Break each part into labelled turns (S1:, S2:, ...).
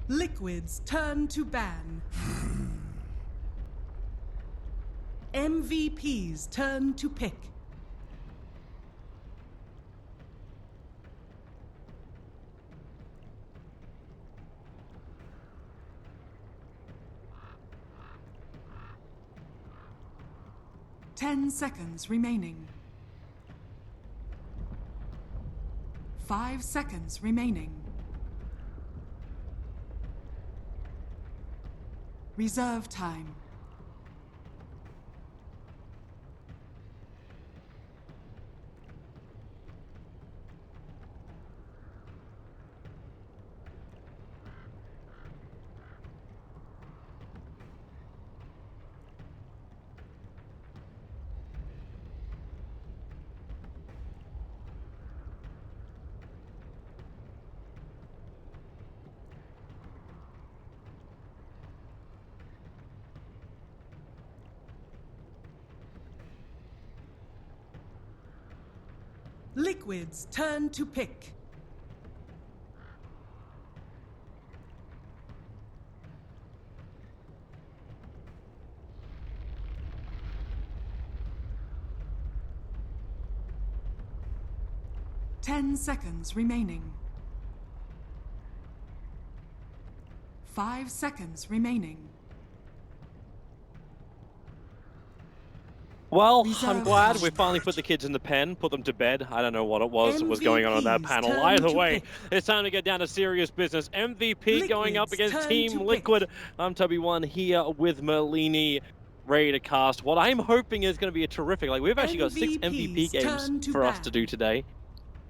S1: Liquid's turn to ban. MVP's turn to pick. Ten seconds remaining. 5 seconds remaining. Reserve time. Liquid's turn to pick. Ten seconds remaining. 5 seconds remaining.
S2: Well, I'm glad we finally put the kids in the pen, put them to bed. I don't know what it was going on that panel. Either way, it's time to get down to serious business. MVP going up against Team Liquid. I'm Tubby1 here with Merlini, ready to cast what I'm hoping is going to be a terrific... Like, we've actually got 6 MVP games for us to do today.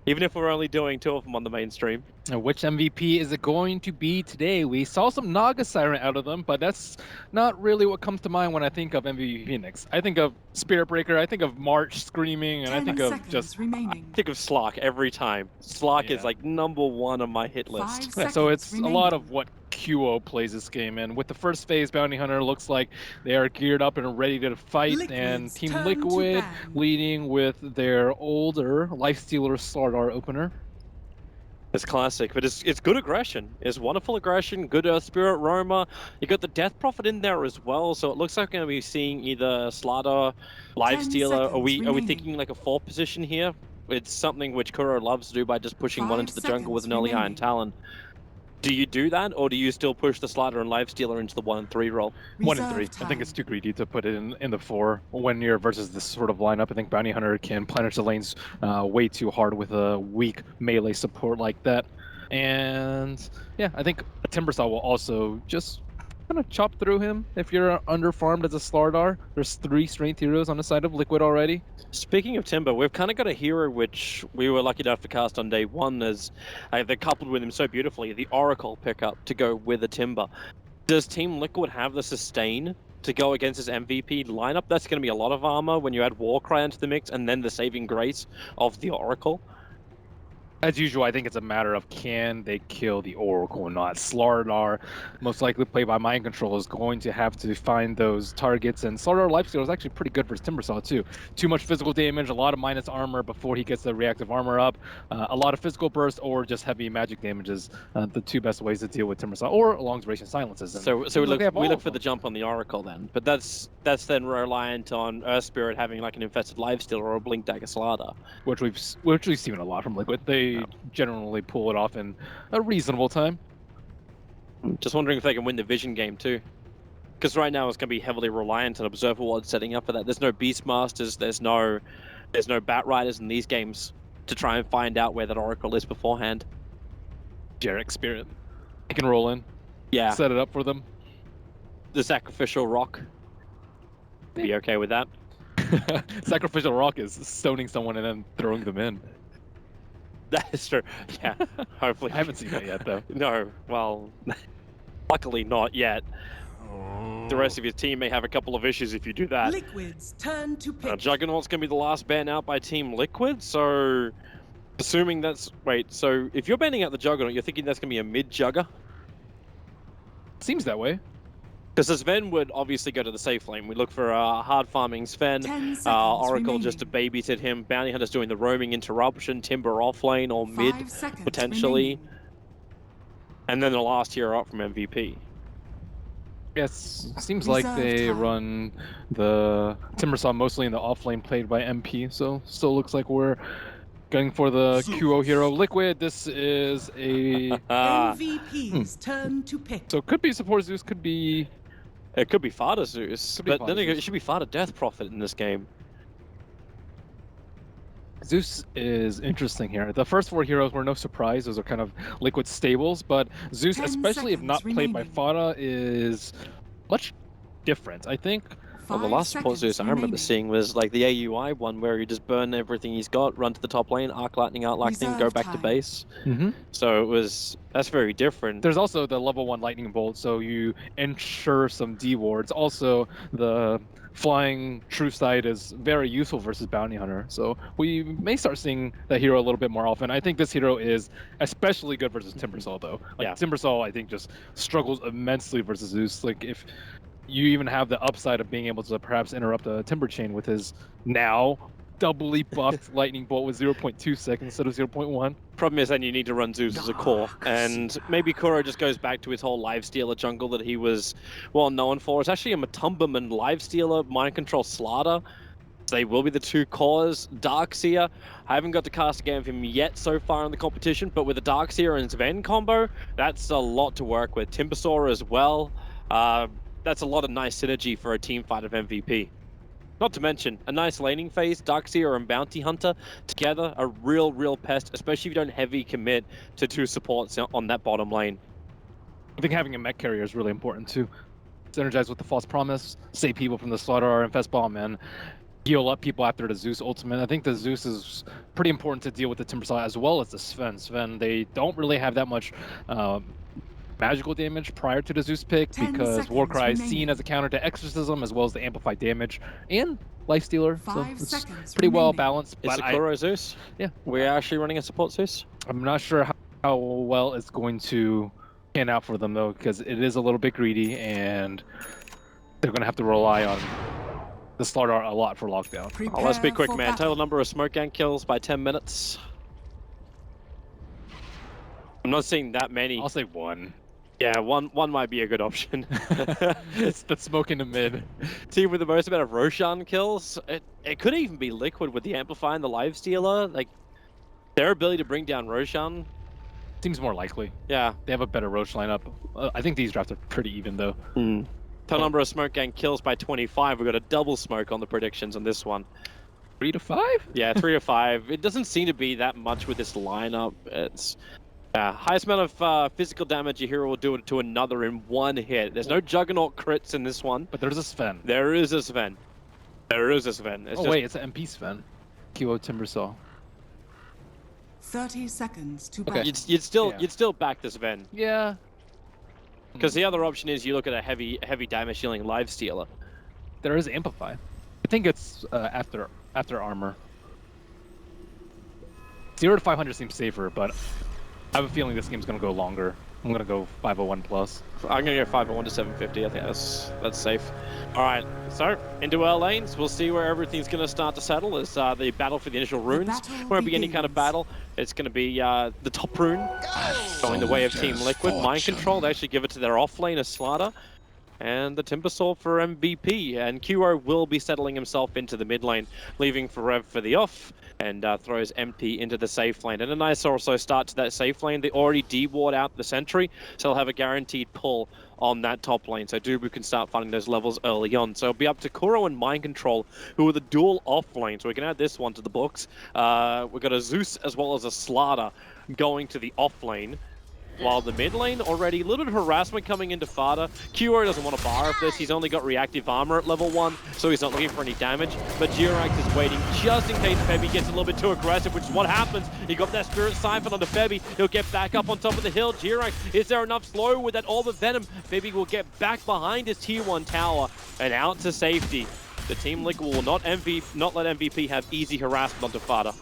S2: Even if we're only doing 2 of them on the mainstream.
S3: And which MVP is it going to be today? We saw some Naga Siren out of them, but that's not really what comes to mind when I think of MVP Phoenix. I think of Spirit Breaker, I think of March Screaming, and I think of just...
S1: remaining.
S2: I think of Slark every time. Slark is like #1 on my hit list.
S3: Yeah, so it's a lot of what QO plays this game, and with the first phase, Bounty Hunter looks like they are geared up and ready to fight, and Team Liquid leading with their older Lifestealer Slardar opener.
S2: It's classic, but it's good aggression. It's wonderful aggression, good Spirit Roamer. You got the Death Prophet in there as well, so it looks like we're going to be seeing either Slardar, Lifestealer. Are we thinking like a 4th position here? It's something which Kuro loves to do by just pushing one into the jungle with an early Iron Talon. Do you do that, or do you still push the Slardar and Lifestealer into the 1 and 3 role?
S3: 1 and 3. I think it's too greedy to put it in the 4 when you're versus this sort of lineup. I think Bounty Hunter can plenish the lanes way too hard with a weak melee support like that. And yeah, I think a Timbersaw will also just kind of chop through him if you're underfarmed as a Slardar. There's 3 strength heroes on the side of Liquid already.
S2: Speaking of Timber, we've kind of got a hero which we were lucky enough to cast on day 1 as they're coupled with him so beautifully, the Oracle pickup to go with the Timber. Does Team Liquid have the sustain to go against his MVP lineup? That's going to be a lot of armor when you add Warcry into the mix and then the saving grace of the Oracle.
S3: As usual, I think it's a matter of can they kill the Oracle or not. Slardar, most likely played by Mind Control, is going to have to find those targets, and Slardar Lifesteal is actually pretty good versus Timbersaw too. Too much physical damage, a lot of minus armor before he gets the reactive armor up, a lot of physical burst, or just heavy magic damages, the 2 best ways to deal with Timbersaw, or long duration silences. And
S2: so we look for the jump on the Oracle then, but that's then reliant on Earth Spirit having like an infested Lifesteal or a Blink Dagger Slardar.
S3: Which we've seen a lot from Liquid. They generally pull it off in a reasonable time.
S2: Just wondering if they can win the Vision game too. Because right now it's going to be heavily reliant on Observer Ward setting up for that. There's no Beastmasters, there's no Bat Riders in these games to try and find out where that Oracle is beforehand.
S3: Jarek Spirit. I can roll in.
S2: Yeah.
S3: Set it up for them.
S2: The Sacrificial Rock. Be okay with that.
S3: Sacrificial Rock is stoning someone and then throwing them in.
S2: That is true. Yeah, hopefully.
S3: I haven't seen that yet, though.
S2: No, well, luckily not yet. The rest of your team may have a couple of issues if you do that.
S1: Liquid's turn to pick.
S2: Juggernaut's going to be the last ban out by Team Liquid, so assuming that's... Wait, so if you're banning out the Juggernaut, you're thinking that's going to be a mid-Jugger?
S3: Seems that way.
S2: Because the Sven would obviously go to the safe lane. We look for hard farming Sven, Oracle remaining. Just to babysit him, Bounty Hunter's doing the roaming interruption, Timber off lane or mid, potentially. and then the last hero up from MVP.
S3: Yes, seems like they
S1: Reserve time.
S3: run the Timbersaw mostly in the off lane played by MP, so still looks like we're going for the QO hero. Liquid, this is a...
S1: MVP's turn to pick.
S3: So could be support Zeus, could be...
S2: It could be Fada Zeus,
S3: Could be
S2: but
S3: Fada
S2: then again,
S3: Zeus.
S2: it should be Fada Death Prophet in this game.
S3: Zeus is interesting here. The first 4 heroes were no surprise. Those are kind of Liquid stables, but Zeus,
S1: 10
S3: especially if not
S1: seconds
S3: played by
S1: remaining.
S3: Fada, is much different, I think.
S2: Well, the
S1: 5
S2: last support
S1: seconds
S2: Zeus I remember
S1: remaining.
S2: seeing was like the AUI one where he just burn everything he's got, run to the top lane, arc lightning, out lightning, go
S1: Reserve
S2: back to
S1: time.
S2: base.
S3: Mm-hmm.
S2: So that's very different.
S3: There's also the level 1 lightning bolt, so you ensure some D wards. Also, the flying true sight is very useful versus bounty hunter, so we may start seeing that hero a little bit more often. I think this hero is especially good versus Timbersaw, though. Like
S2: Yeah.
S3: Timbersaw, I think just struggles immensely versus Zeus. Like if you even have the upside of being able to perhaps interrupt a Timber Chain with his now doubly buffed lightning bolt with 0.2 seconds instead of 0.1.
S2: Problem is then you need to run Zeus as a core, and maybe Kuro just goes back to his whole lifestealer jungle that he was well known for. It's actually a Matumberman lifestealer, mind control Slaughter. They will be the 2 cores. Darkseer, I haven't got to cast a game of him yet so far in the competition, but with the Darkseer and Sven combo, that's a lot to work with. Timbersaw as well. That's a lot of nice synergy for a team fight of MVP. Not to mention, a nice laning phase, Darkseer and Bounty Hunter together, a real pest, especially if you don't heavy commit to 2 supports on that bottom lane.
S3: I think having a mech carrier is really important too. Synergize with the False Promise, save people from the Slaughter and Infest Bomb, and heal up people after the Zeus ultimate. I think the Zeus is pretty important to deal with the Timbersaw as well as the Sven. Sven, they don't really have that much magical damage prior to the Zeus pick
S1: 10
S3: because
S1: seconds
S3: Warcry is seen
S1: remaining.
S3: as a counter to Exorcism as well as the amplified damage and Lifestealer. So
S1: 5
S3: it's
S1: seconds
S3: pretty well
S1: remaining.
S3: balanced.
S2: Is
S3: But
S2: it Kuro Zeus?
S3: yeah,
S2: We're actually running a support Zeus?
S3: I'm not sure how well it's going to pan out for them though, because it is a little bit greedy and they're going to have to rely on the Slaughter a lot for lockdown.
S2: Oh, let's be
S1: Prepare
S2: quick,
S1: for
S2: man.
S1: battle.
S2: Total number of smoke gang kills by 10 minutes. I'm not seeing that many.
S3: I'll say 1.
S2: Yeah, one might be a good option.
S3: It's the smoke in the mid.
S2: Team with the most amount of Roshan kills. It could even be Liquid with the Amplify and the Lifestealer. Like, their ability to bring down Roshan.
S3: Seems more likely.
S2: Yeah.
S3: They have a better Roach lineup. I think these drafts are pretty even though.
S2: Total number of smoke gang kills by 25. We've got a double smoke on the predictions on this one.
S3: 3 to 5?
S2: Yeah, 3 to 5. It doesn't seem to be that much with this lineup. It's highest amount of physical damage a hero will do it to another in 1 hit. There's no Juggernaut crits in this one.
S3: But there's a Sven.
S2: There is a Sven. There is a Sven. It's
S3: Wait, it's an MP Sven. QO Timbersaw.
S1: 30 seconds to
S3: Okay.
S1: battle.
S2: you'd still back the Sven.
S3: Yeah.
S2: Because the other option is you look at a heavy damage dealing Lifestealer.
S3: There is Amplify. I think it's after armor. 0 to 500 seems safer, but I have a feeling this game's gonna go longer. I'm gonna go 501 plus.
S2: I'm gonna go 501 to 750. I think that's safe. All right, so into our lanes. We'll see where everything's gonna start to settle. As the battle for the initial runes
S1: battle
S2: won't be any kind of
S1: begins.
S2: battle. It's gonna be the top rune going the way of Team Liquid. Mind Control. They actually give it to their off lane as Slaughter. And the Timbersaw for MVP, and QO will be settling himself into the mid lane, leaving Forev for the off, and throws MP into the safe lane. And a nice also start to that safe lane. They already de-ward out the sentry, so they'll have a guaranteed pull on that top lane. So Dubu can start finding those levels early on. So it'll be up to Kuro and Mind Control, who are the dual off lane. So we can add this one to the books. We've got a Zeus as well as a Slaughter going to the off lane. While the mid lane already, a little bit of harassment coming into Fada. QO doesn't want to bar of this. He's only got reactive armor at level 1, so he's not looking for any damage. But Jirax is waiting just in case Febby gets a little bit too aggressive, which is what happens. He got that Spirit Siphon onto Febby. He'll get back up on top of the hill. Jirax, is there enough slow with that Orb of Venom? Febby will get back behind his tier 1 tower and out to safety. The Team Liquid will not let MVP have easy harassment onto Fada.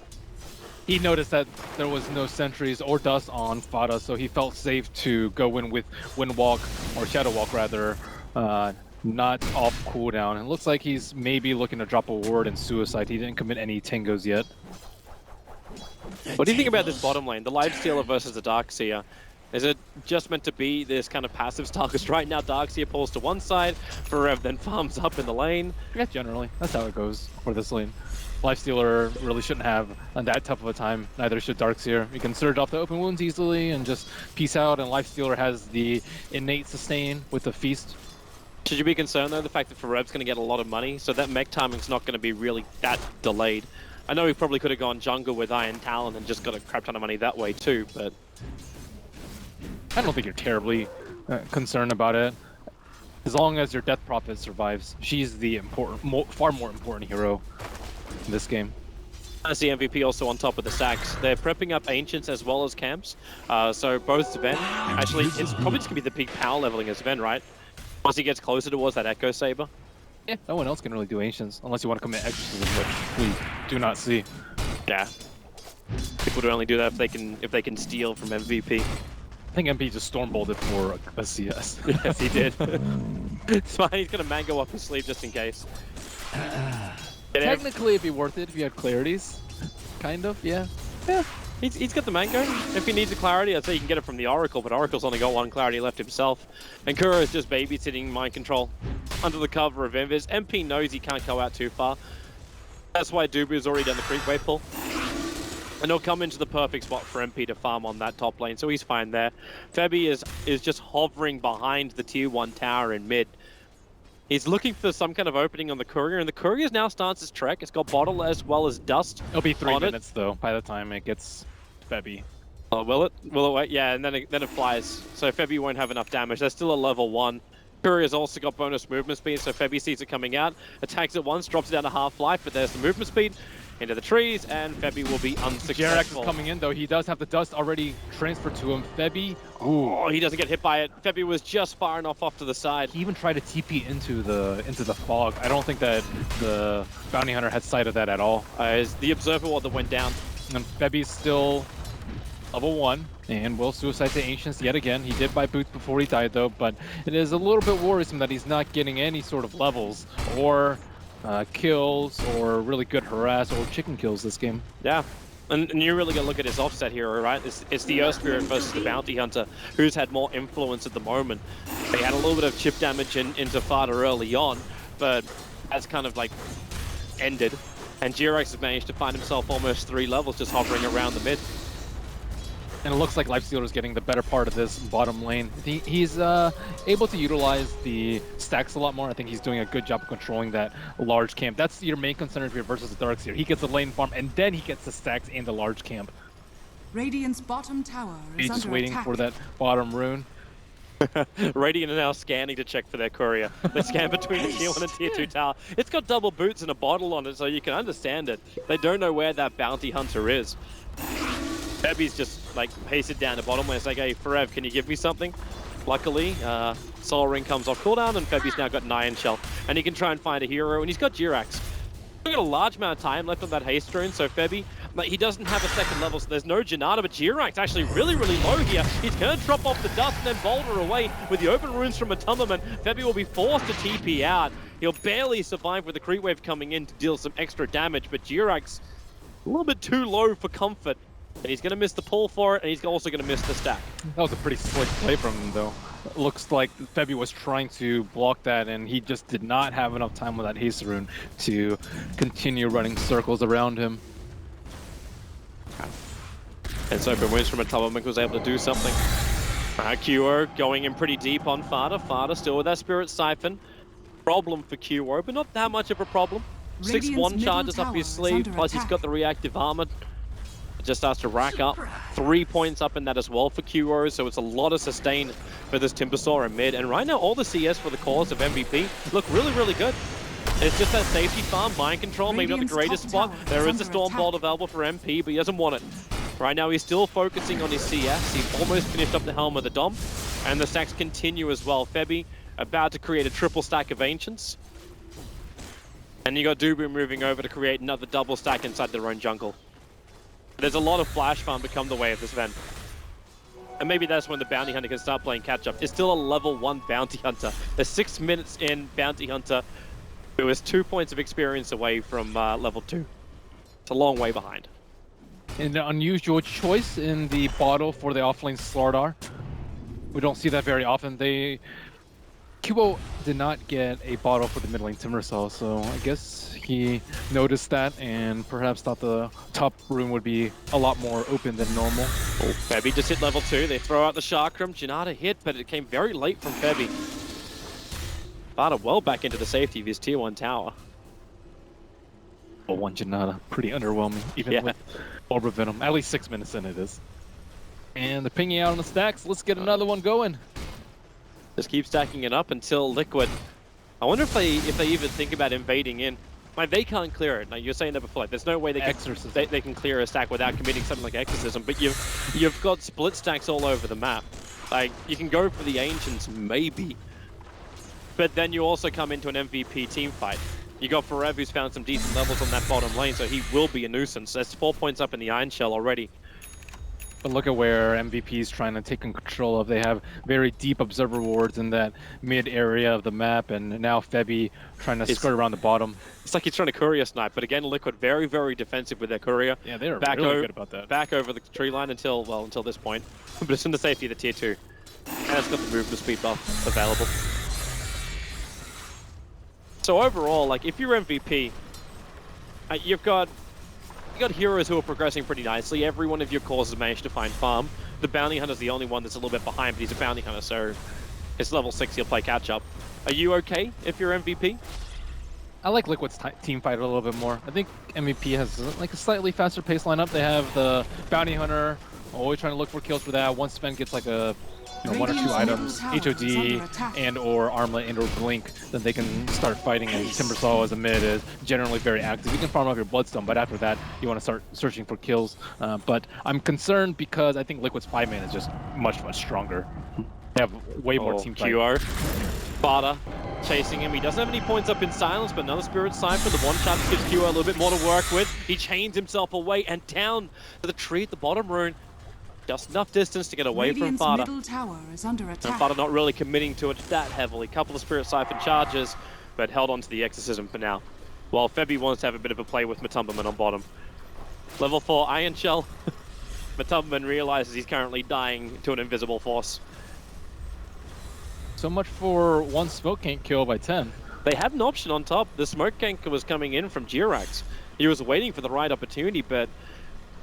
S3: He noticed that there was no sentries or dust on Fada, so he felt safe to go in with Windwalk, or Shadow Walk rather, not off cooldown. It looks like he's maybe looking to drop a ward in Suicide. He didn't commit any tangos yet.
S2: What do you think about this bottom lane, the Lifestealer versus the Darkseer? Is it just meant to be this kind of passive style? Because right now Darkseer pulls to one side, Forev then farms up in the lane.
S3: Yeah, generally. That's how it goes for this lane. Lifestealer really shouldn't have that tough of a time. Neither should Darkseer. You can surge off the open wounds easily and just peace out, and Lifestealer has the innate sustain with the feast.
S2: Should you be concerned though, the fact that Forev's going to get a lot of money, so that mech timing's not going to be really that delayed. I know he probably could have gone jungle with Iron Talon and just got a crap ton of money that way too, but...
S3: I don't think you're terribly concerned about it. As long as your Death Prophet survives, she's the far more important hero in this game.
S2: As the MVP also on top of the stacks. They're prepping up Ancients as well as camps. So both Sven, actually it's probably just going to be the peak power leveling as Sven, right? Once he gets closer towards that Echo Saber.
S3: Yeah, no one else can really do Ancients, unless you want to commit Exorcism, which we do not see.
S2: Yeah. People would only do that if they can steal from MVP.
S3: I think MP just Stormbolted for a CS.
S2: Yes, he did. It's fine, he's got a mango up his sleeve just in case.
S3: Technically, it'd be worth it if you had clarities. Kind of, yeah.
S2: Yeah, he's got the mango. If he needs a clarity, I'd say you can get it from the Oracle, but Oracle's only got one clarity left himself. And Kuro is just babysitting mind control under the cover of Invis. MP knows he can't go out too far. That's why Dubu's already done the creep wave pull. And he'll come into the perfect spot for MP to farm on that top lane, so he's fine there. Febby is just hovering behind the tier 1 tower in mid. He's looking for some kind of opening on the Courier, and the Courier now starts his trek. It's got Bottle as well as Dust.
S3: It'll be 3 minutes though, by the time it gets Febby.
S2: Oh, will it? Will it wait? Yeah, and then it flies. So Febby won't have enough damage. They're still a level 1. Courier's also got bonus movement speed, so Febby sees it coming out, attacks it once, drops it down to half life, but there's the movement speed. Into the trees, and Febby will be unsuccessful.
S3: JRX is coming in, though. He does have the dust already transferred to him. Febby,
S2: oh, he doesn't get hit by it. Febby was just far enough off to the side.
S3: He even tried to TP into the fog. I don't think that the bounty hunter had sight of that at all.
S2: It's the observer ward that went down.
S3: And Febby's still level 1, and will suicide to Ancients yet again. He did buy boots before he died, though, but it is a little bit worrisome that he's not getting any sort of levels or kills or really good harass or chicken kills this game.
S2: Yeah, and you really got to look at his offset here, right? It's the Earth Spirit versus the Bounty Hunter, who's had more influence at the moment. They had a little bit of chip damage into Fada early on, but has kind of like ended. And GRX has managed to find himself almost 3 levels just hovering around the mid.
S3: And it looks like Lifestealer is getting the better part of this bottom lane. He's able to utilize the stacks a lot more. I think he's doing a good job of controlling that large camp. That's your main concern if you're versus the Darkseer. He gets the lane farm, and then he gets the stacks in the large camp.
S1: Radiant's bottom tower is
S3: He's
S1: under
S3: just waiting
S1: attack.
S3: for that bottom rune.
S2: Radiant are now scanning to check for their courier. They scan between the tier 1 and tier 2 tower. It's got double boots and a bottle on it, so you can understand it. They don't know where that bounty hunter is. Febby's just like pasted down the bottom where it's like, hey, Forev, can you give me something? Luckily, Soul Ring comes off cooldown, and Febby's now got an Iron Shell. And he can try and find a hero, and he's got Jirax. He's got a large amount of time left on that haste rune, so Febby, like, he doesn't have a second level, so there's no Janata, but Jirax actually really, really low here. He's going to drop off the dust and then boulder away with the open runes from Matumbaman. Febby will be forced to TP out. He'll barely survive with the creep wave coming in to deal some extra damage, but Jirax a little bit too low for comfort. And he's going to miss the pull for it, and he's also going to miss the stack.
S3: That was a pretty slick play from him, though. It looks like Febby was trying to block that, and he just did not have enough time with that haste rune to continue running circles around him.
S2: And so open wins from Matumbaman was able to do something. QO going in pretty deep on Fada. Fada still with that Spirit Siphon. Problem for QO, but not that much of a problem. 6-1 charges up his sleeve, plus he's got the reactive armor. Just starts to rack up 3 points up in that as well for QO, so it's a lot of sustain for this Timbersaw in mid. And right now, all the CS for the cause of MVP look really, really good. It's just that safety farm, mind control, maybe not the greatest spot. There is a Stormbolt available for MP, but he doesn't want it. Right now, he's still focusing on his CS. He's almost finished up the Helm of the Dom, and the stacks continue as well. Febby about to create a triple stack of Ancients. And you got Dubu moving over to create another double stack inside their own jungle. There's a lot of flash farm to come the way of this event. And maybe that's when the Bounty Hunter can start playing catch-up. It's still a level 1 Bounty Hunter. They're 6 minutes in Bounty Hunter, who is 2 points of experience away from level 2. It's a long way behind.
S3: An unusual choice in the bottle for the offlane Slardar. We don't see that very often. Kubo did not get a bottle for the mid lane Timbersaw, so I guess he noticed that and perhaps thought the top room would be a lot more open than normal.
S2: Oh, Febby just hit level 2. They throw out the Chakram. Janata hit, but it came very late from Febby. Vada well back into the safety of his tier 1 tower.
S3: Well, one Janata, pretty underwhelming, even with Orb of Venom. At least 6 minutes in it is. And they're pinging out on the stacks. Let's get another one going.
S2: Just keep stacking it up until Liquid. I wonder if they even think about invading in. Like, they can't clear it. Like you're saying that before. Like, there's no way they can clear a stack without committing something like Exorcism. But you've got split stacks all over the map. Like, you can go for the Ancients maybe, but then you also come into an MVP team fight. You got Forev, who's found some decent levels on that bottom lane, so he will be a nuisance. There's 4 points up in the Iron Shell already.
S3: But look at where MVP is trying to take control of. They have very deep observer wards in that mid area of the map, and now Febby trying to skirt around the bottom.
S2: It's like he's trying to courier snipe, but again, Liquid very, very defensive with their courier.
S3: Yeah, they're really good about that.
S2: Back over the tree line until this point. But it's in the safety of the tier 2. And it's got the movement speed buff available. So overall, like, if you're MVP, you've got heroes who are progressing pretty nicely. Every one of your cores has managed to find farm. The Bounty Hunter's the only one that's a little bit behind, but he's a Bounty Hunter, so it's level 6, he'll play catch up. Are you okay if you're MVP?
S3: I like Liquid's team fight a little bit more. I think MVP has like a slightly faster pace lineup. They have the Bounty Hunter, always trying to look for kills for that. Once Sven gets like a 1 or 2 items, HOD and or Armlet and or Blink, then they can start fighting. And Timbersaw as a mid is generally very active. You can farm off your Bloodstone, but after that, you want to start searching for kills. But I'm concerned because I think Liquid's 5-man is just much, much stronger. They have way more team fight.
S2: QR. Vada chasing him. He doesn't have any points up in silence, but another Spirit Cypher. The one shot gives QR a little bit more to work with. He chains himself away and down to the tree at the bottom rune. Just enough distance to get away from Vada.
S1: Middle tower is under attack.
S2: And Vada not really committing to it that heavily. Couple of Spirit Siphon charges, but held on to the Exorcism for now. While Febby wants to have a bit of a play with Matumberman on bottom. Level 4 Iron Shell. Matumberman realizes he's currently dying to an invisible force.
S3: So much for one smoke can't kill by 10.
S2: They had an option on top. The smoke gank was coming in from Jirax. He was waiting for the right opportunity, but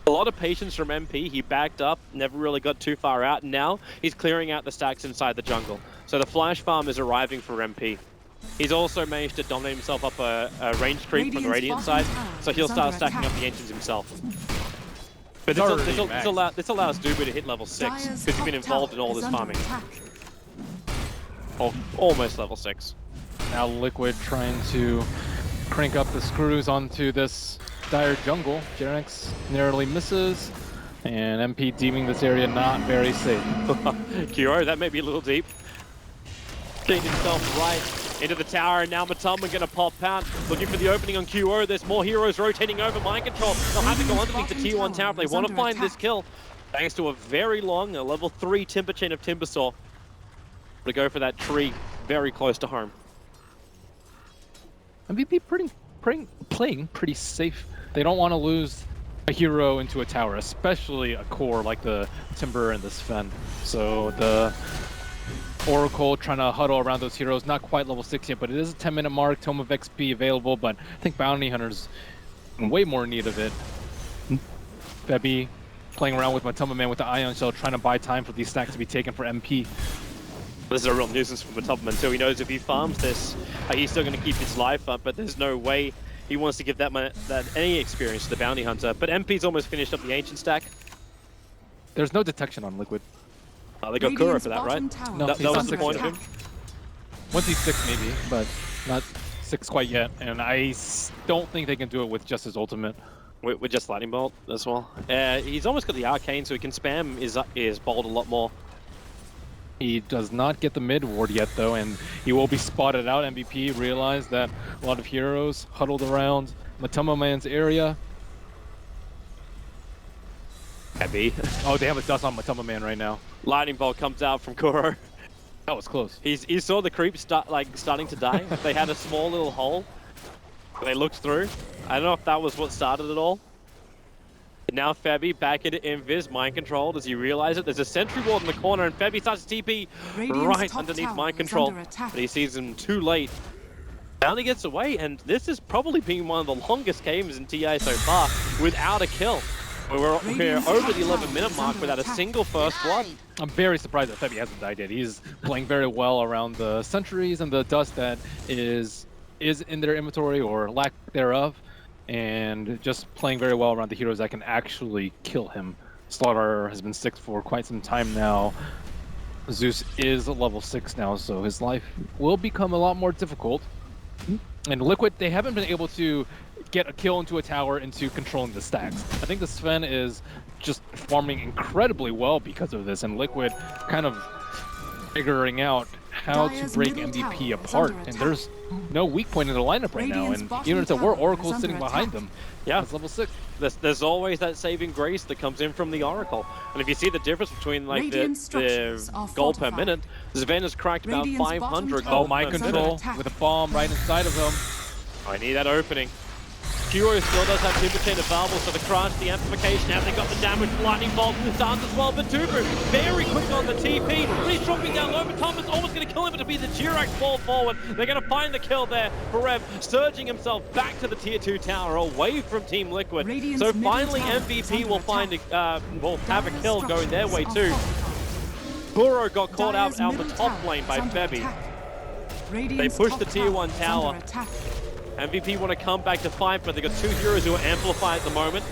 S2: a lot of patience from MP. He backed up, never really got too far out, and now he's clearing out the stacks inside the jungle. So the flash farm is arriving for MP. He's also managed to dominate himself up a range creep from the Radiant side, so he'll start stacking up the Ancients himself. But this allows Dubu to hit level 6, because he's been involved in all this farming. Oh, almost level 6.
S3: Now Liquid trying to crank up the screws onto this dire jungle. Jerax narrowly misses, and MP deeming this area not very safe.
S2: Kuro, that may be a little deep. Getting himself right into the tower, and now Matumba gonna pop out, looking for the opening on QO. There's more heroes rotating over mind control. They'll have to go underneath the tier 1 tower if they want to find this kill. Thanks to a very long, level 3 Timber Chain of Timbersaw. To go for that tree very close to home.
S3: MVP playing pretty safe. They don't want to lose a hero into a tower, especially a core like the Timber and the Sven. So the Oracle trying to huddle around those heroes, not quite level 6 yet, but it is a 10-minute mark, Tome of XP available, but I think Bounty Hunter's in way more need of it. Febby playing around with Matumberman with the Ion Shell, trying to buy time for these stacks to be taken for MP.
S2: This is a real nuisance for Matumberman too. He knows if he farms this, he's still going to keep his life up, but there's no way he wants to give that any experience to the Bounty Hunter. But MP's almost finished up the Ancient stack.
S3: There's no detection on Liquid.
S2: They got Kura for that, right?
S3: No,
S2: that was the point of him.
S3: Once he's 6 maybe, but not 6 quite yet. And I don't think they can do it with just his ultimate.
S2: With just Lightning Bolt as well. He's almost got the Arcane, so he can spam his Bolt a lot more.
S3: He does not get the mid ward yet though, and he will be spotted out. MVP realized that a lot of heroes huddled around Matumberman's area.
S2: Heavy.
S3: Oh, they have a dust on Matumberman right now.
S2: Lightning Bolt comes out from Kuro.
S3: That was close.
S2: He saw the creep starting to die. They had a small little hole. They looked through. I don't know if that was what started it all. Now Febby back into Invis, mind controlled as he realizes there's a sentry ward in the corner, and Febby starts to TP
S1: Radiant's
S2: right
S1: top
S2: underneath
S1: tower
S2: mind
S1: is
S2: control,
S1: under attack.
S2: but he sees him too late. Finally gets away, and this has probably been one of the longest games in TI so far without a kill. We're over the 11-minute mark without a single first blood.
S3: I'm very surprised that Febby hasn't died yet. He's playing very well around the sentries and the dust that is in their inventory or lack thereof, and just playing very well around the heroes that can actually kill him. Slaughter has been 6 for quite some time now. Zeus is level 6 now, so his life will become a lot more difficult. And Liquid, they haven't been able to get a kill into a tower into controlling the stacks. I think the Sven is just farming incredibly well because of this, and Liquid kind of figuring out how to break MVP apart. And there's no weak point in the lineup right now, and even if there were, Oracle's sitting behind them.
S2: Yeah,
S3: it's level 6.
S2: There's always that saving grace that comes in from the Oracle. And if you see the difference between like the gold per minute, Sven has cracked about 500 gold
S3: mind
S2: per
S3: control
S2: minute.
S3: with a bomb right inside of him.
S2: I need that opening. Kuro still does have Timber Chain available, so the crunch, the amplification, now they got the damage, lightning bolt, dance as well, but Tubu very quick on the TP, but he's dropping down low, but Thomas almost going to kill him, but to be the Jirax fall forward, they're going to find the kill there for Rev, surging himself back to the tier 2 tower, away from Team Liquid. So finally MVP will find will have a kill going their way too. Burrow got caught out the top lane by Febby. They pushed the tier 1 tower. MVP want to come back to fight, but they've got 2 heroes who are amplified at the moment.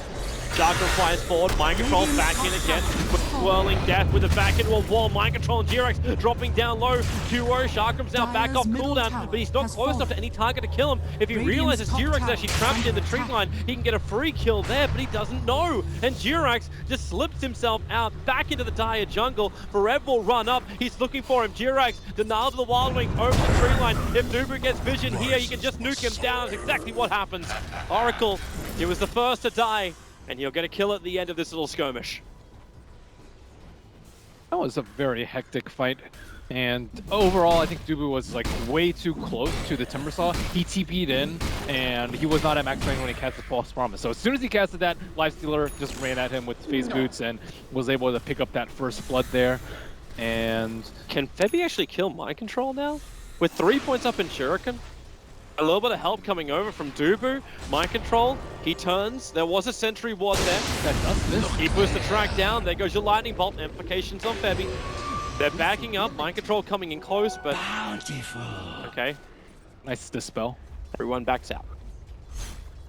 S2: Darkroom flies forward, mind control back in again, with swirling death with the back into a wall. Mind control and Jirax dropping down low. Kuro, Sharkram's now back off cooldown, but he's not close enough to any target to kill him. If he realizes Jirax is actually trapped in the tree line, he can get a free kill there, but he doesn't know. And Jirax just slips himself out back into the dire jungle. Forev will run up, he's looking for him. Jirax denial to the Wild Wing over the tree line. If Nubu gets vision here, he can just nuke him down. That's exactly what happens. Oracle, he was the first to die, and he'll get a kill at the end of this little skirmish.
S3: That was a very hectic fight, and overall I think Dubu was like way too close to the Timbersaw. He TP'd in, and he was not at max range when he cast the False Promise. So as soon as he casted that, Lifestealer just ran at him with phase boots and was able to pick up that first blood there. And
S2: can Febby actually kill Mind Control now? With 3 points up in Shuriken? A little bit of help coming over from Dubu. Mind control, he turns. There was a sentry ward there.
S3: that does this.
S2: He puts the track down. There goes your lightning bolt. Implications on Febby. They're backing up. Mind control coming in close, but... Bountiful. Okay.
S3: Nice dispel.
S2: Everyone backs out.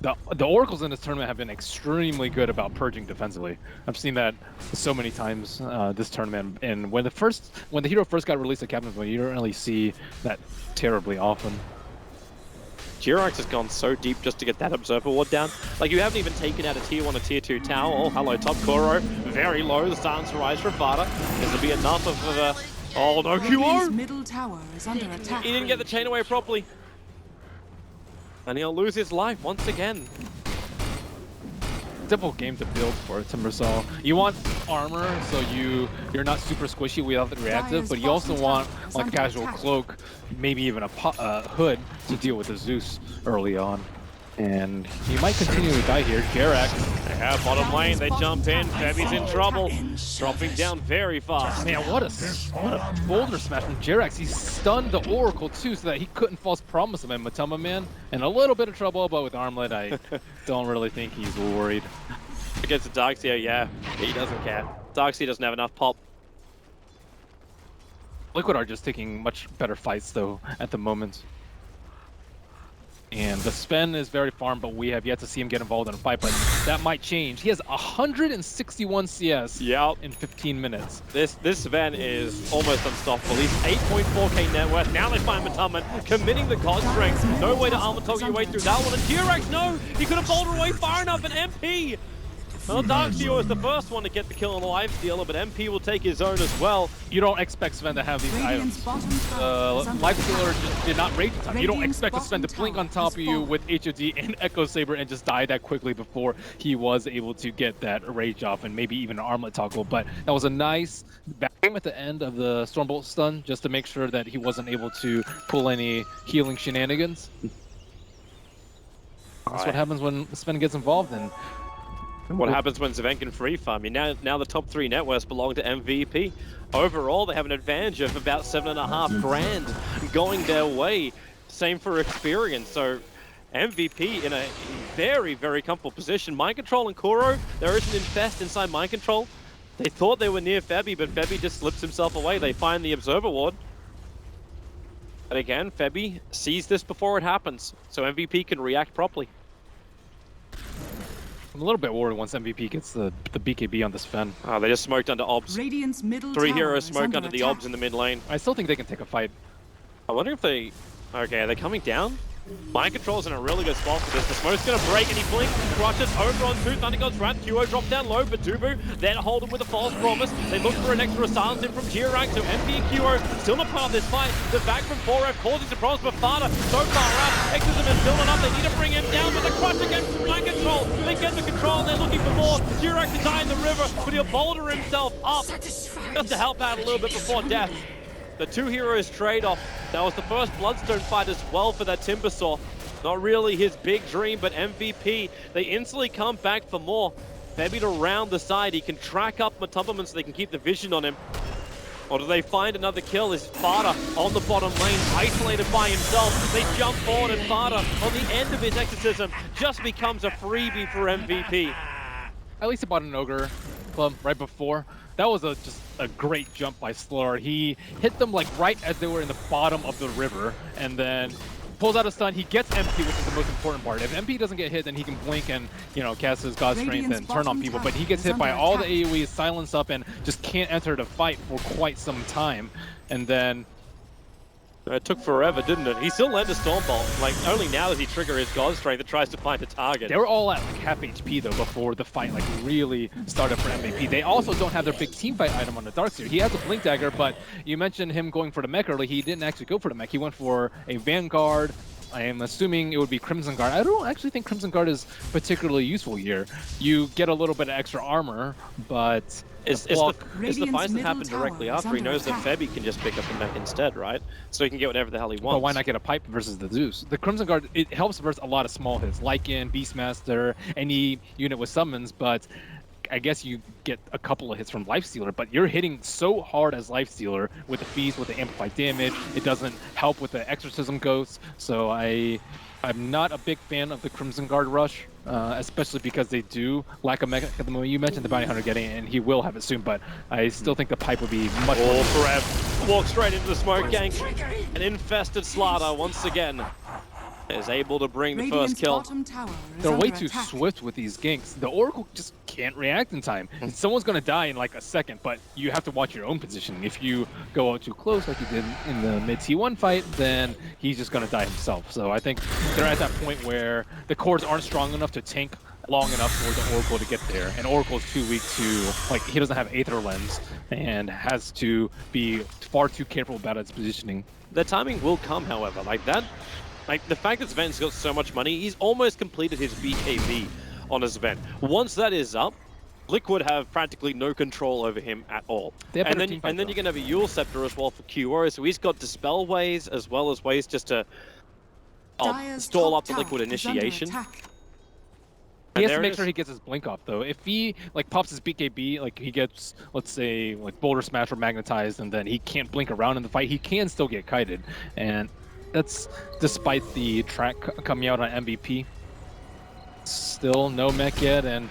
S3: The Oracles in this tournament have been extremely good about purging defensively. I've seen that so many times this tournament, and when the hero first got released at Captain's Win, you don't really see that terribly often.
S2: Jirax has gone so deep just to get that Observer Ward down. Like, you haven't even taken out a tier 1 or tier 2 tower. Oh, hello, top Kuro. Very low. The Silence Rise for Vada. This will be enough of a... Oh, no, QO!
S1: Middle tower is under attack.
S2: He didn't get the chain away properly. And he'll lose his life once again.
S3: Difficult game to build for Timbersaw. You want armor, so you're not super squishy without the reactive, but you also want like a casual cloak, maybe even a hood to deal with the Zeus early on. And he might continue to die here. Jirax.
S2: They have bottom lane, they jump in, Febby's in trouble. Dropping down very fast.
S3: Man, what a boulder smash from Jirax. He stunned the Oracle too, so that he couldn't false promise him. And Matama Man in a little bit of trouble, but with Armlet, I don't really think he's worried.
S2: Against the Darkseer, yeah, he doesn't care. Darkseer doesn't have enough pop.
S3: Liquid are just taking much better fights though at the moment. And the Sven is very farmed, but we have yet to see him get involved in a fight, but that might change. He has 161 CS in 15 minutes.
S2: This Sven is almost unstoppable. He's 8.4k net worth. Now they find Mataman committing the God Strength. No way to armor toggle your way through that one. And Jirax, no! He couldn't boulder away far enough, and MP! Well, Darkseer was the first one to get the kill on the Lifestealer, but MP will take his own as well.
S3: You don't expect Sven to have these items. Lifestealer just did not rage time. You don't expect Sven to blink on top of you with HOD and Echo Saber and just die that quickly before he was able to get that rage off and maybe even an armlet toggle. But that was a nice back at the end of the Stormbolt stun just to make sure that he wasn't able to pull any healing shenanigans. That's what happens when Sven gets involved, and
S2: And what happens when Zven can free farm? Now the top 3 networks belong to MVP. Overall, they have an advantage of about 7.5 grand going their way. Same for experience. So MVP in a very, very comfortable position. Mind Control and Kuro, there is an infest inside Mind Control. They thought they were near Febby, but Febby just slips himself away. They find the Observer Ward. And again, Febby sees this before it happens, so MVP can react properly.
S3: I'm a little bit worried once MVP gets the BKB on this Fen.
S2: Oh, they just smoked under Obs.
S1: Radiant's middle
S2: 3
S1: tower
S2: heroes
S1: is
S2: smoke under the
S1: attack.
S2: Obs in the mid lane.
S3: I still think they can take a fight.
S2: I wonder if they... Okay, are they coming down? Mind Control's in a really good spot for this. The smoke's gonna break and he blinks, crushes over on 2, Thunder God's Wrath, QO dropped down low, but Dubu then hold him with a false promise. They look for an extra silence in from G-Rank, so MP and QO still not part of this fight. The back from 4F causing some problems, but Fada so far out. Exorcism is building up, they need to bring him down, but the crush against Mind Control. They get the control and they're looking for more. G-Rank to die in the river, but he'll boulder himself up just to help out a little bit before death. The 2 heroes trade-off. That was the first Bloodstone fight as well for that Timbersaw. Not really his big dream, but MVP, they instantly come back for more. Maybe to round the side, he can track up Matumberman so they can keep the vision on him. Or do they find another kill? Is Fada on the bottom lane, isolated by himself? They jump forward and Fada, on the end of his exorcism, just becomes a freebie for MVP.
S3: At least he bought an Ogre Club right before. That was just a great jump by Slur. He hit them like right as they were in the bottom of the river, and then pulls out a stun. He gets MP, which is the most important part. If MP doesn't get hit, then he can blink and, you know, cast his God Strength and turn on people. But he gets hit by all the AoEs, silence up, and just can't enter the fight for quite some time. And then
S2: it took forever, didn't it? He still led to Stormbolt. Like, only now does he trigger his God Strength that tries to find a target.
S3: they were all at like half HP though before the fight like really started for MVP. They also don't have their big team fight item on the Darkseer. He has a Blink Dagger, but you mentioned him going for the mech early. He didn't actually go for the mech. He went for a Vanguard. I am assuming it would be Crimson Guard. I don't actually think Crimson Guard is particularly useful here. You get a little bit of extra armor, but
S2: It's the fights that happen directly after. He knows that Febby can just pick up the mech instead, right? So he can get whatever the hell he wants.
S3: But why not get a pipe versus the Zeus? The Crimson Guard, it helps versus a lot of small hits, Lycan, Beastmaster, any unit with summons, but I guess you get a couple of hits from Lifestealer, but you're hitting so hard as Lifestealer with the feast, with the amplified damage. It doesn't help with the Exorcism Ghosts, so I'm not a big fan of the Crimson Guard rush, especially because they do lack a mech at the moment. You mentioned the Bounty Hunter getting it, and he will have it soon, but I still think the pipe would be much more...
S2: Forever. Walks straight into the smoke gang. An infested Slaughter once again is able to bring the first kill.
S3: They're way too swift with these ganks. The Oracle just can't react in time. Someone's going to die in like a second, but you have to watch your own positioning. If you go out too close like you did in the mid T1 fight, then he's just going to die himself. So I think they're at that point where the cores aren't strong enough to tank long enough for the Oracle to get there. And Oracle's too weak to, like, he doesn't have Aether Lens and has to be far too careful about its positioning.
S2: The timing will come, however. Like the fact that Sven's got so much money, he's almost completed his BKB on his Sven. Once that is up, Liquid have practically no control over him at all. And then you're gonna have a Yule Scepter as well for QO, so he's got Dispel ways as well as ways just to stall up the Liquid initiation.
S3: He has to make sure he gets his blink off though. If he like pops his BKB, like he gets, let's say, like Boulder Smash or Magnetized, and then he can't blink around in the fight, he can still get kited. And that's despite the track coming out on MVP. Still no mech yet, and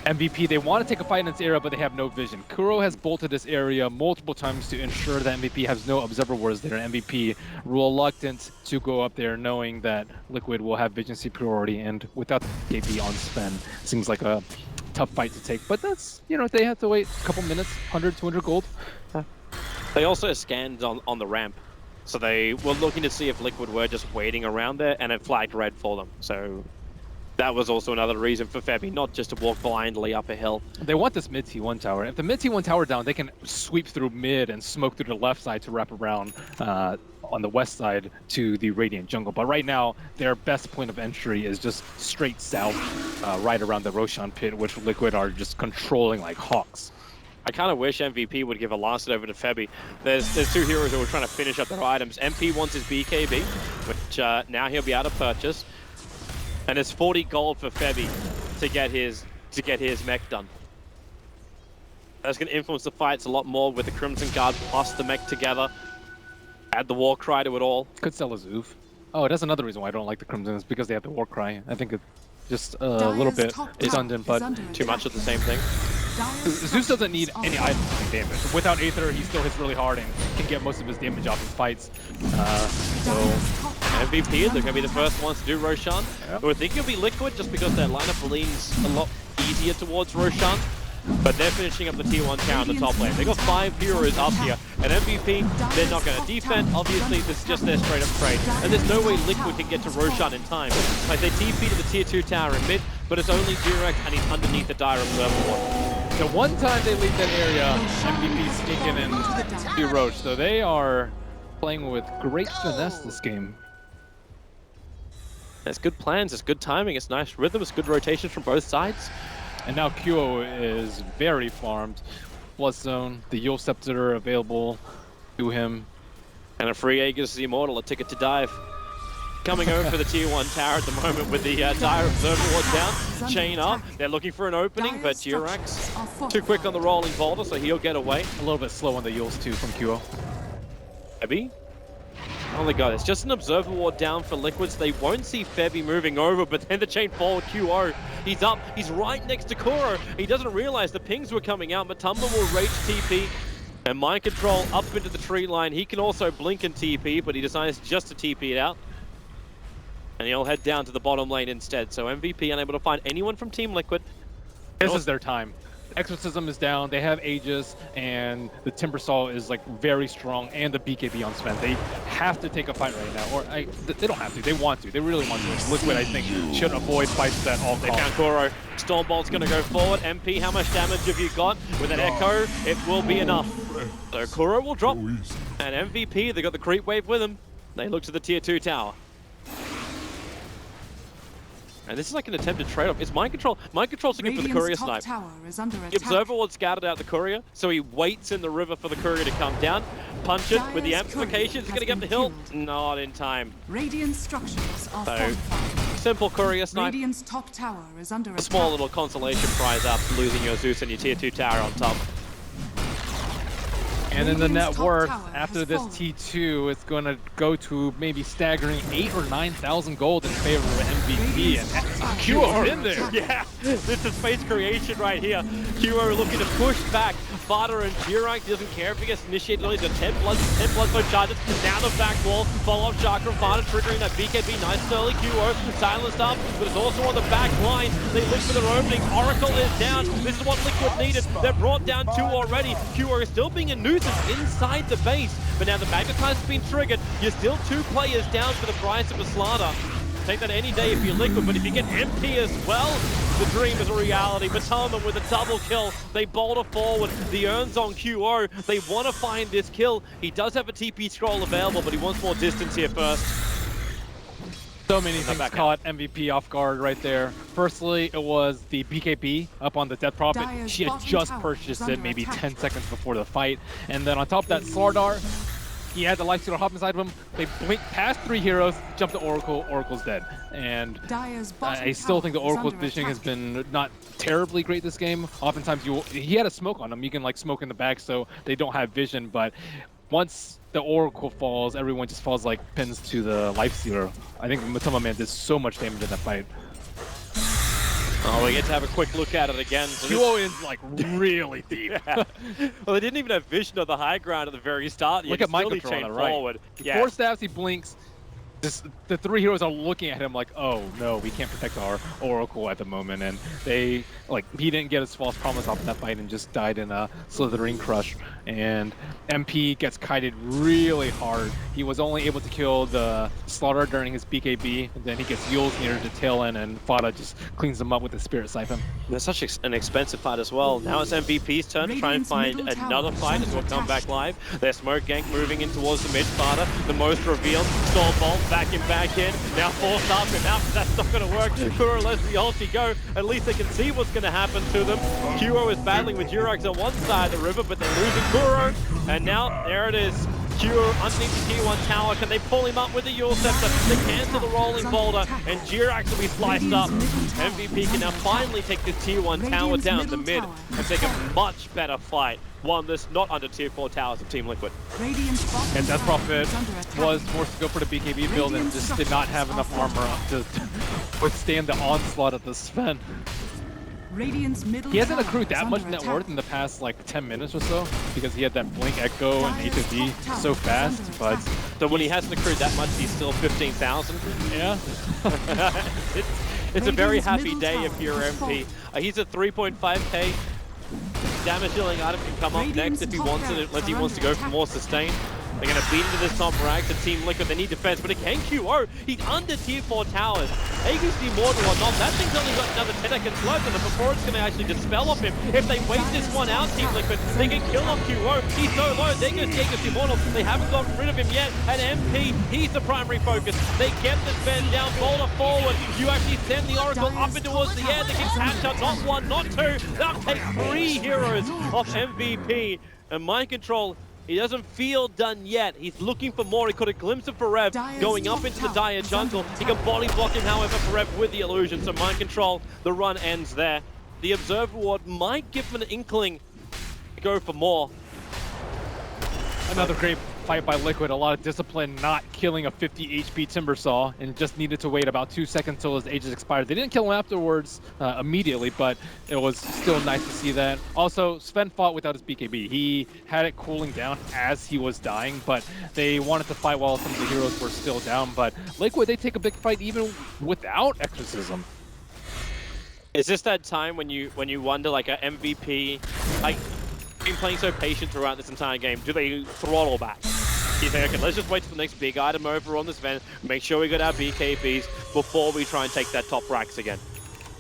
S3: MVP, they want to take a fight in this area, but they have no vision. Kuro has bolted this area multiple times to ensure that MVP has no observer wards there. MVP reluctant to go up there, knowing that Liquid will have vision superiority, and without the KP on Sven, seems like a tough fight to take. But that's, you know, they have to wait a couple minutes, 100, 200 gold.
S2: They also scanned on the ramp. So they were looking to see if Liquid were just waiting around there, and it flagged red for them. So that was also another reason for Febby not just to walk blindly up a hill.
S3: They want this mid T1 tower. If the mid T1 tower down, they can sweep through mid and smoke through the left side to wrap around on the west side to the Radiant jungle. But right now, their best point of entry is just straight south, right around the Roshan pit, which Liquid are just controlling like hawks.
S2: I kind of wish MVP would give a last hit over to Febby. There's two heroes who are trying to finish up their items. MP wants his BKB, which now he'll be able to purchase. And it's 40 gold for Febby to get his to get his mech done. That's going to influence the fights a lot more with the Crimson Guard plus the mech together. Add the war cry to it all.
S3: Could sell a Zoof. Oh, that's another reason why I don't like the Crimson, is because they have the war cry. I think it just a little bit redundant, but
S2: too much of the same thing.
S3: Zeus doesn't need any items to take damage. Without Aether, he still hits really hard and can get most of his damage off in fights. So
S2: MVP, they're going to be the first ones to do Roshan. Yep. I think it'll be Liquid just because their lineup leans a lot easier towards Roshan. But they're finishing up the tier 1 tower in the top lane. They got 5 heroes up here. And MVP, they're not going to defend. Obviously, this is just their straight up trade. And there's no way Liquid can get to Roshan in time. Like, they TP to the tier 2 tower in mid, but it's only Durax and he's underneath the Dire Observer Ward.
S3: The one time they leave that area, MVP sneaking in to Roach. So they are playing with great finesse this game.
S2: It's good plans, it's good timing, it's nice rhythm, it's good rotation from both sides.
S3: And now Qo is very farmed. Plus zone, the Yule Scepter available to him.
S2: And a free Aegis Immortal, a ticket to dive. Coming over for the tier 1 tower at the moment with the Dire Observer Ward down. Chain up, they're looking for an opening, but Durax too quick on the rolling boulder, so he'll get away.
S3: A little bit slow on the Yules too from Qo.
S2: Febby? Oh my god, it's just an Observer Ward down for Liquids. They won't see Febby moving over, but then the chain forward Qo. He's up, he's right next to Kuro. He doesn't realize the pings were coming out, but Tumblr will rage TP. And Mind Control up into the tree line. He can also blink and TP, but he decides just to TP it out. And he'll head down to the bottom lane instead. So MVP unable to find anyone from Team Liquid.
S3: This is their time. Exorcism is down, they have Aegis, and the Timbersaw is like very strong, and the BKB on Sven. They have to take a fight right now, or they don't have to, they want to, they really want to. Liquid, I think, should avoid fights at all costs.
S2: They found Kuro. Stormbolt's going to go forward. MP, how much damage have you got? With an Echo, it will be enough. So Kuro will drop, and MVP, they got the creep wave with him. They look to the tier 2 tower. And this is like an attempted trade-off. It's Mind Control. Mind Control's looking for the courier snipe. The Observer Ward scouted out the courier, so he waits in the river for the courier to come down. Punch it with the amplifications. He's going to get up the hill. Not in time.
S1: Radiant structures are fortified.
S2: Simple courier snipe.
S1: Radiant's top tower is under
S2: a small little consolation prize after losing your Zeus and your tier 2 tower on top.
S3: And then the net worth after this T2 is going to go to maybe staggering 8,000 or 9,000 gold in favor of MVP. And Qo in there.
S2: Yeah, this is space creation right here. Qo looking to push back. Vada and Durax doesn't care if he gets initiated. He's got 10 blood zone charges. Down the back wall. Follow-up shot from Vada triggering that BKB. Nice early Qo. Silenced up, but it's also on the back line. They look for their opening. Oracle is down. This is what Liquid needed. They're brought down 2 already. Qo is still being a nuisance inside the base, but now the Magnetize has been triggered. You're still 2 players down for the price of a Slaughter. Take that any day if you're Liquid, but if you get MP as well, the dream is a reality. Batalman with a double kill. They boulder forward. The Urn's on Qo. They want to find this kill. He does have a TP scroll available, but he wants more distance here first.
S3: So many things caught MVP off guard right there. Firstly, it was the BKB up on the Death Prophet. She had just purchased it maybe 10 seconds before the fight. And then on top of that, Slardar, he had the life stealer hop inside of him. They blink past 3 heroes, jump to Oracle, Oracle's dead. And I still think the Oracle's vision has been not terribly great this game. Oftentimes, he had a smoke on him. You can like smoke in the back so they don't have vision, but once the Oracle falls, everyone just falls like pins to the Lifestealer. I think Matama Man did so much damage in that fight.
S2: Oh, we get to have a quick look at it again. So
S3: Qo is like really deep.
S2: Yeah. Well, they didn't even have vision of the high ground at the very start.
S3: Look at Mind Control on the right.
S2: Forward.
S3: 4 stabs, he blinks. The 3 heroes are looking at him like, oh no, we can't protect our Oracle at the moment, and they he didn't get his false promise off in that fight and just died in a slithering crush. And MP gets kited really hard. He was only able to kill the Slaughter during his BKB, and then he gets Yules near the tail end, and Fada just cleans him up with the Spirit Siphon.
S2: That's such an expensive fight as well. Now it's MVP's turn to try and find another fight as we'll come back live. Their smoke gank moving in towards the mid. Fada, the most revealed. Stormbolt back in. Now forced up, and now that's not going to work. Kuro lets the ulti go. At least they can see what's going to happen to them. Qo is battling with Durax on one side of the river, but they're losing Kuro. And now there it is. Q underneath the tier 1 tower. Can they pull him up with the Yule Scepter? They cancel the rolling boulder, and Jirax will be sliced up. MVP can now finally take the tier 1 tower down the mid and take a much better fight. One that's not under tier 4 towers of Team Liquid.
S3: And Death Prophet was forced to go for the BKB build and just did not have enough armor to withstand the onslaught of the Sven. He hasn't accrued that much net worth in the past like 10 minutes or so because he had that Blink Echo and HOD so fast, but
S2: so when he hasn't accrued that much, he's still 15,000.
S3: Yeah.
S2: it's a very happy day if you're MP. He's at 3.5k. Damage dealing item can come up next if he wants it, unless he wants to go for more sustain. They're going to beat into this top rank to Team Liquid. They need defense, but it can QO. He's under tier 4 towers. Aegis Immortal or not, that thing's only got another 10 seconds left, and the before it's going to actually dispel off him. If they wait this one out, Team Liquid, they can kill off QO. He's so low. There goes Aegis Immortal. They haven't gotten rid of him yet. And MP, he's the primary focus. They get the Sven down, boulder forward. You actually send the Oracle up and towards the air. They can catch up, not one, not two. They'll take 3 heroes off MVP. And Mind Control, he doesn't feel done yet. He's looking for more. He caught a glimpse of Farev going up into the Dire jungle. He can body block him, however, Farev with the illusion. So Mind Control, the run ends there. The Observer Ward might give him an inkling to go for more.
S3: Another great fight by Liquid. A lot of discipline, not killing a 50 HP Timbersaw, and just needed to wait about 2 seconds until his Aegis expired. They didn't kill him afterwards immediately, but it was still nice to see that. Also, Sven fought without his BKB. He had it cooling down as he was dying, but they wanted to fight while some of the heroes were still down. But Liquid, they take a big fight even without Exorcism.
S2: Is this that time when you wonder, like, a MVP, like, been playing so patient throughout this entire game, do they throttle back? You think, okay, let's just wait for the next big item over on this event, make sure we got our BKBs before we try and take that top racks again.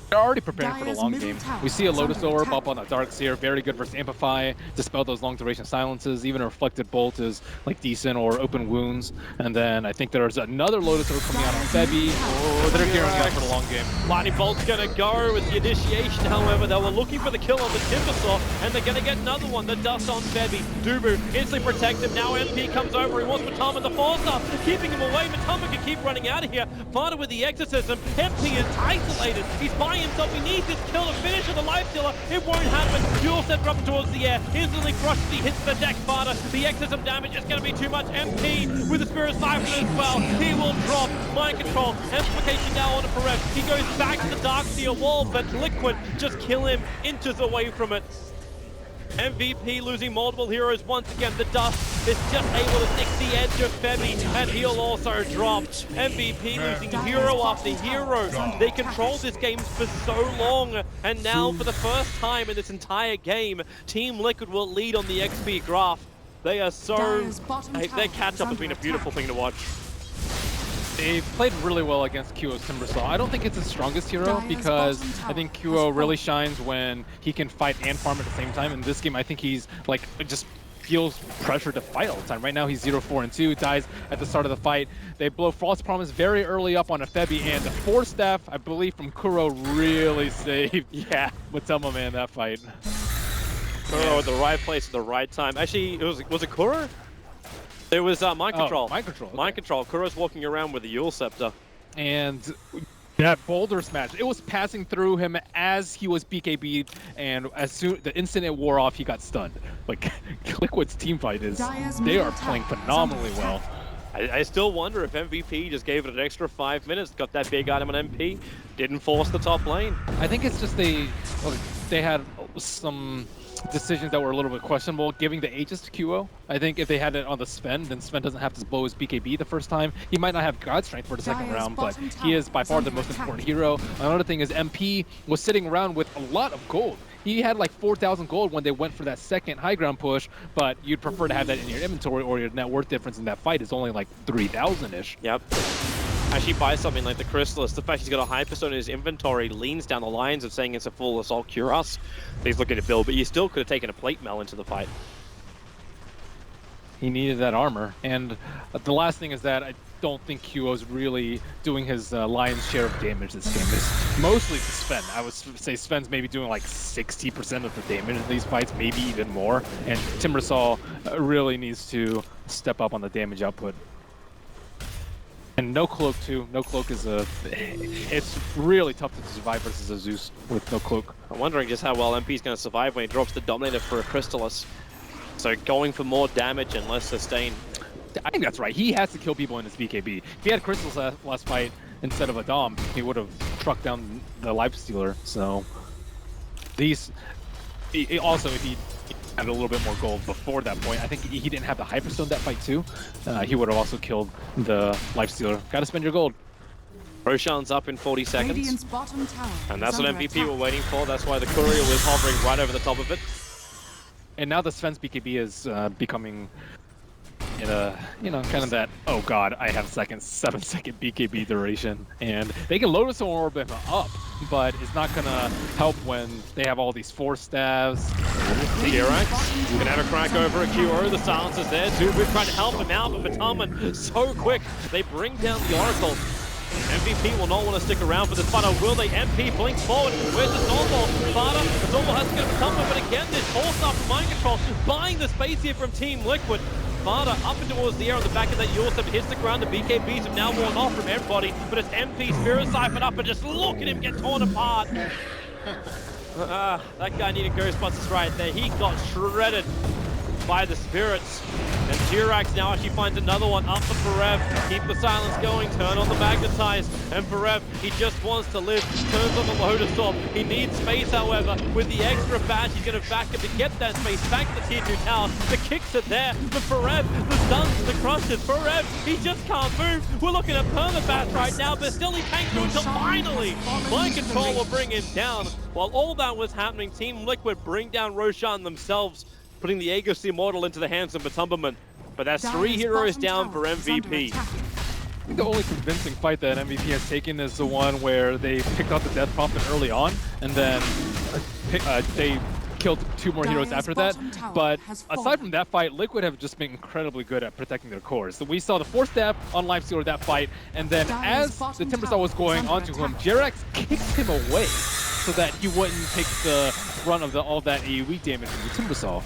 S3: They're already preparing for the long game. We see a Lotus Orb up on the Dark Seer, very good versus Amplify, dispel those long duration silences. Even a Reflected Bolt is like decent, or Open Wounds. And then I think there's another Lotus Orb coming out on Febby. Oh, they're gearing up for the long game.
S2: Lightning Bolt's gonna go with the initiation, however. They were looking for the kill on the Timbersaw, and they're gonna get another one. The dust on Febby. Dubu instantly protects him. Now MP comes over. He wants Matama the Force-Up, keeping him away. Matama can keep running out of here. Farted with the Exorcism. MP is isolated. He's by himself. He needs this kill to finish with the life stealer. It won't happen. Yule Scepter up towards the air. Instantly crushes. He hits the deck. Farted. The Exorcism damage is going to be too much. MP with the Spirit Siphon as well. He will drop. Mind Control. Amplification now on Farev. He goes back to the Dark Seer wall, but Liquid just kill him inches away from it. MVP losing multiple heroes once again. The dust is just able to nick the edge of Febby, and he'll also drop. MVP losing hero after hero. They controlled this game for so long, and now for the first time in this entire game, Team Liquid will lead on the XP graph. They are so... Their catch-up has been a beautiful thing to watch.
S3: They played really well against QO's Timbersaw. I don't think it's his strongest hero because I think QO really shines when he can fight and farm at the same time. In this game, I think he's like just feels pressure to fight all the time. Right now, he's 0-4-2, dies at the start of the fight. They blow False Promise very early up on a Febby, and the Force Staff, I believe, from Kuro really saved. Yeah, Matama, man, that fight.
S2: Kuro at the right place at the right time. Actually, was it Kuro? It was Mind Control.
S3: Mind Control. Okay.
S2: Mind Control. Kuro's walking around with the Yule Scepter.
S3: And that boulder smash, it was passing through him as he was BKB'd, and as soon the instant it wore off, he got stunned. Like, Liquid's team fight is, they are playing phenomenally well.
S2: I still wonder if MVP just gave it an extra 5 minutes, got that big item on MP, didn't force the top lane.
S3: I think it's just they had some decisions that were a little bit questionable, giving the Aegis to QO. I think if they had it on the Sven, then Sven doesn't have to blow his BKB the first time. He might not have God Strength for the second round, but he is by far the most important hero. Another thing is MP was sitting around with a lot of gold. He had like 4,000 gold when they went for that second high ground push, but you'd prefer to have that in your inventory, or your net worth difference in that fight is only like 3,000-ish.
S2: Yep. Actually buys something like the Chrysalis. The fact he's got a high percent in his inventory leans down the lines of saying it's a full Assault Cuirass. He's looking to build, but you still could have taken a plate mail into the fight.
S3: He needed that armor. And the last thing is that I don't think QO's really doing his lion's share of damage this game. It's mostly to Sven. I would say Sven's maybe doing like 60% of the damage in these fights, maybe even more. And Timbersaw really needs to step up on the damage output. And no cloak too. No cloak is it's really tough to survive versus a Zeus with no cloak.
S2: I'm wondering just how well MP's going to survive when he drops the Dominator for a Crystallis. So going for more damage and less sustain.
S3: I think that's right. He has to kill people in his BKB. If he had Crystals last fight instead of a Dom, he would have trucked down the Lifestealer. So these also, if he had a little bit more gold before that point, I think he didn't have the Hyperstone that fight too. He would have also killed the Lifestealer. Gotta spend your gold.
S2: Roshan's up in 40 seconds.
S1: Radiant's bottom tower
S2: And that's
S1: is
S2: what
S1: under
S2: MVP
S1: attack.
S2: were waiting for. That's why the Courier was hovering right over the top of it.
S3: And now the Sven's BKB is becoming in a, kind of that, oh god, I have 7-second BKB duration. And they can Lotus Orb him up, but it's not gonna help when they have all these Force Staves.
S2: T-Rex can have a crack over a QO. The silence is there. Zubu trying to help him out, but Batumman so quick. They bring down the Oracle. MVP will not want to stick around for this fight, or will they? MP blinks forward. Where's the Stormball? Fada, the Stormball has to get a Batumman, but again, this force up from Mind Control, buying the space here from Team Liquid. Fada up and towards the air on the back of that Yorsa, hits the ground. The BKBs have now worn off from everybody, but it's MP Spirit siphoned up, and just look at him get torn apart. That guy needed Ghostbusters right there. He got shredded by the Spirits. And T-Rex now actually finds another one up for Parev. Keep the silence going, turn on the Magnetize. And Parev, he just wants to live, turns on the Lotus Orb. He needs space, however. With the extra badge, he's going to back up to get that space back to the Tier 2 tower. The kicks are there, but Parev, the stuns, the crushes. Parev, he just can't move. We're looking at permabath right now, but still he can't do it until finally Mind Control will bring him down. While all that was happening, Team Liquid bring down Roshan themselves, putting the Aegis Immortal into the hands of Batumberman. But that's 3 heroes down for MVP.
S3: I think the only convincing fight that MVP has taken is the one where they picked out the Death Prophet early on, and then they killed 2 more heroes after that. But aside from that fight, Liquid have just been incredibly good at protecting their cores. So we saw the Force Stab on Lifestealer that fight, and then as the Timbersaw was going onto him, Jerax kicked him away so that he wouldn't take the brunt of all that AoE damage from the Timbersaw.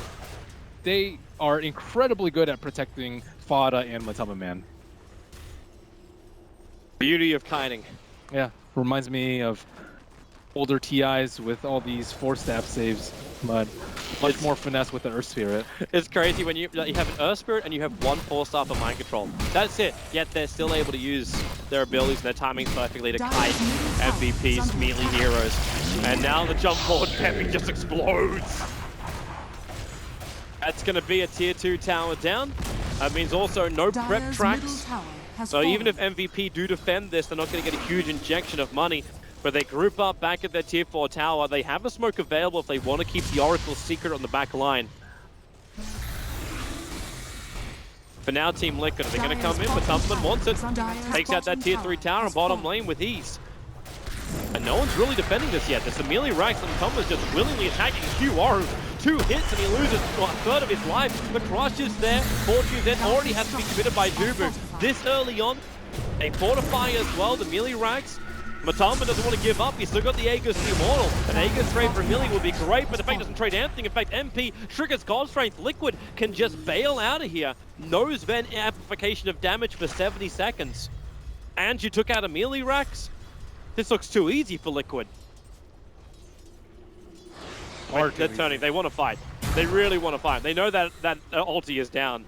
S3: They are incredibly good at protecting Fada and Matama Man.
S2: Beauty of kiting.
S3: Yeah, reminds me of older TIs with all these 4-stab saves, but much more finesse with the Earth Spirit.
S2: It's crazy when you have an Earth Spirit and you have 1 4-star for Mind Control. That's it. Yet they're still able to use their abilities and their timing perfectly to kite MVP's melee heroes. And now the jump forward Peppy just explodes. That's going to be a Tier 2 tower down. That means also no prep tracks. So even if MVP do defend this, they're not going to get a huge injection of money. But they group up back at their Tier 4 tower. They have a smoke available if they want to keep the Oracle secret on the back line. For now, Team Liquid, are they going to come in? But Tumpman wants it. Takes out that Tier 3 tower and bottom lane with ease. And no one's really defending this yet. There's Amelia Rax and Tumpman's just willingly attacking QO. 2 hits and he loses a third of his life. The crush is there. Fortune then already has to be committed by Jubu. This early on, they fortify as well. The melee Rax. Matamba doesn't want to give up. He's still got the Aegis Immortal. An Aegis trade for Millie would be great, but the fact doesn't trade anything. In fact, MP triggers God Strength. Liquid can just bail out of here. No Sven amplification of damage for 70 seconds. And you took out a melee Rax. This looks too easy for Liquid. They're turning. They want to fight. They really want to fight. They know that ulti is down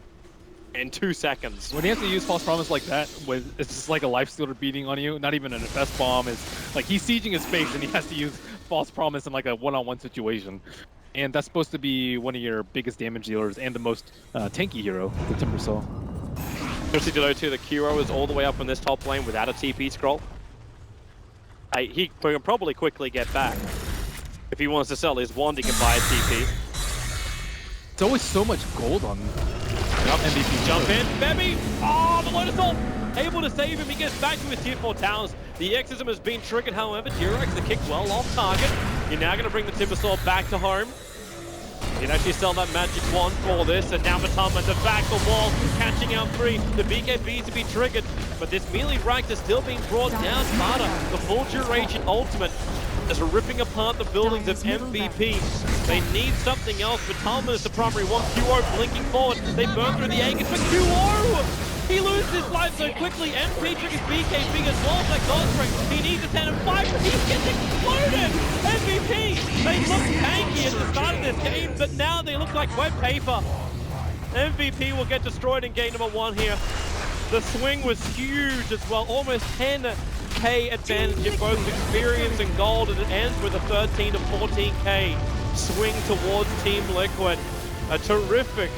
S2: in 2 seconds.
S3: When you have to use False Promise like that, it's just like a Lifestealer beating on you, not even an FS bomb. It's like he's sieging his base and he has to use False Promise in like a one-on-one situation. And that's supposed to be one of your biggest damage dealers and the most tanky hero, the Timbersaw.
S2: Especially to know too, the Kuro is all the way up in this top lane without a TP scroll. He can probably quickly get back. If he wants to sell his wand, he can buy a TP.
S3: It's always so much gold on MVP.
S2: Jump in, Bebby! Oh, the Lotus Orb! Able to save him, he gets back to his Tier 4 towers. The Exorcism has been triggered, however. Durex, the kick well off target. You're now going to bring the Timbersaw back to home. You can actually sell that magic wand for this, and now Matama to back the wall, catching out 3. The BKB to be triggered, but this melee rank is still being brought down. Sparta, the full duration ultimate, is ripping apart the buildings of MVP. They need something else, but Talman is the primary one. QO blinking forward. They burn through the Aegis, but QO! He loses his life so quickly. MP triggers BKB as well as that gold string. He needs a 10 and 5, but he gets exploded! MVP! They looked tanky at the start of this game, but now they look like wet paper. MVP will get destroyed in game number 1 here. The swing was huge as well, almost 10k advantage in both experience and gold, and it ends with a 13 to 14k swing towards Team Liquid. A terrific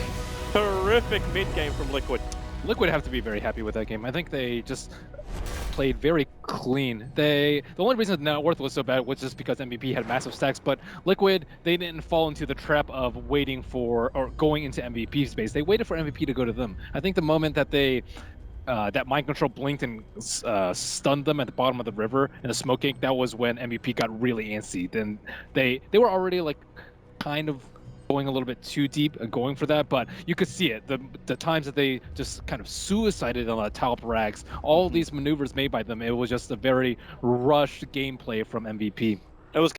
S2: mid-game from Liquid.
S3: Liquid have to be very happy with that game. I think they just played very clean. The only reason net worth was so bad was just because MVP had massive stacks, but Liquid, they didn't fall into the trap of waiting for or going into MVP space. They waited for MVP to go to them. I think the moment that they that mind control blinked and stunned them at the bottom of the river in a smoke cake, that was when MVP got really antsy. Then they were already like kind of going a little bit too deep and going for that, but you could see it. The times that they just kind of suicided on the top racks, all these maneuvers made by them, it was just a very rushed gameplay from MVP.
S2: It was